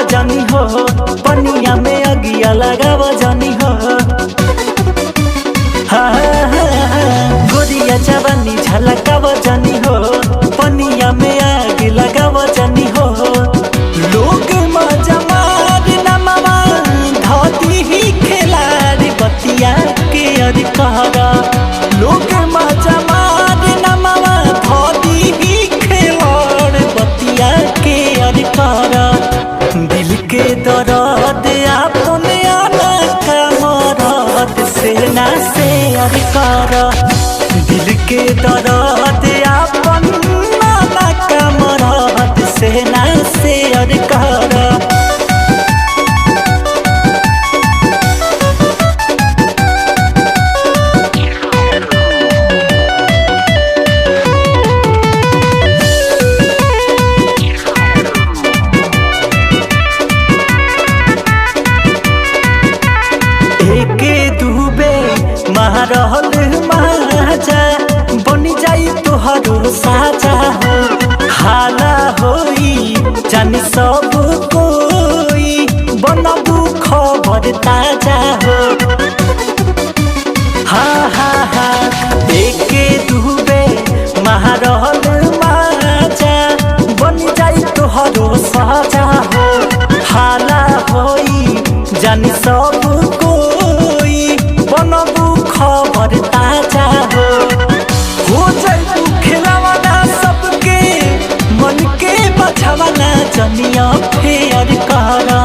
जानी हो, पनिया में अगिया लगाव जानी हो। गोरिया जवानी झलकाव जानी हो, पनिया में आग लगाव जानी हो। लोग मजा मार नमवा धोती ही खिलाड़ी बतिया के अर कहरा। लोग मजा मार नमवा धोती ही खिलाड़ी बतिया के अर कहरा। दिल के दर्द अपने आना का मरद से ना से अर कहरा। दिल के दर्द अपन आना का मरद से ना से अर कहरा। एके डूबे मारल माजा बनी जाई तोहरो साजा हो। हाला होई जानी सब कोई बनबू खबर ताजा हो। हा हा हा एके डूबे मारल माजा बनी जाई तोहरो साजा हो। हाला होई जानी सब बनबू खबर ताजा हो। जाइबू खिलावाना सबके मन के बछवाना जनिया फेर कहरा।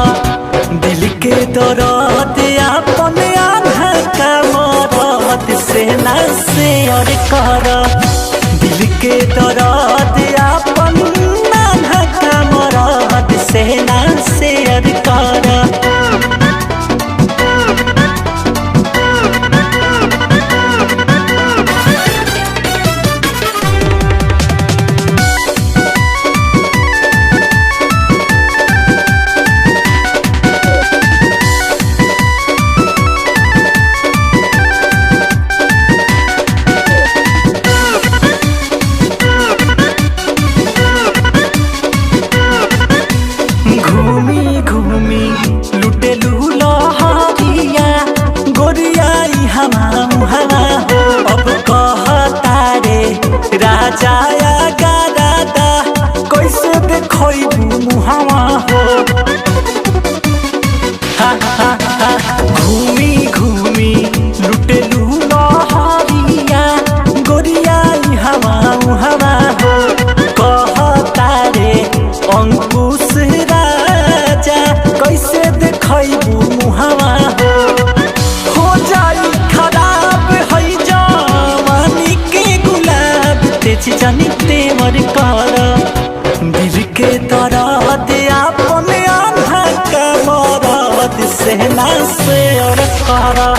दिल के दर्द अपन आधा का मरद से ना शेयर कहरा। दिल के दर्द अपन आधा का मरद से ना शेयर कहरा। घूमी घूमी लुटेलू लहरिया गोरिया हवा हवा हो। अब कहता रे राजा गादा कैसे देखबू मुहावा हो। हा हा हा घूमी घूमी लुटेलू लहरिया गोरिया हवा हवा हो। कहता रे अंकुश कैसे देखबू मुहावा हो। जाई खराब है जवानी के गुलाब तेज जानी तेवर कहरा। दिल के दर्द अपन आधा का मरद से ना शेयर कहरा।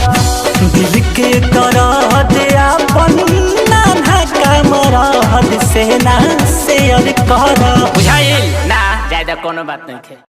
दिल के दर्द अपन आधा का मरद से ना शेयर कहरा। बुझाइल ना ज्यादा कोनो बात नहीं है।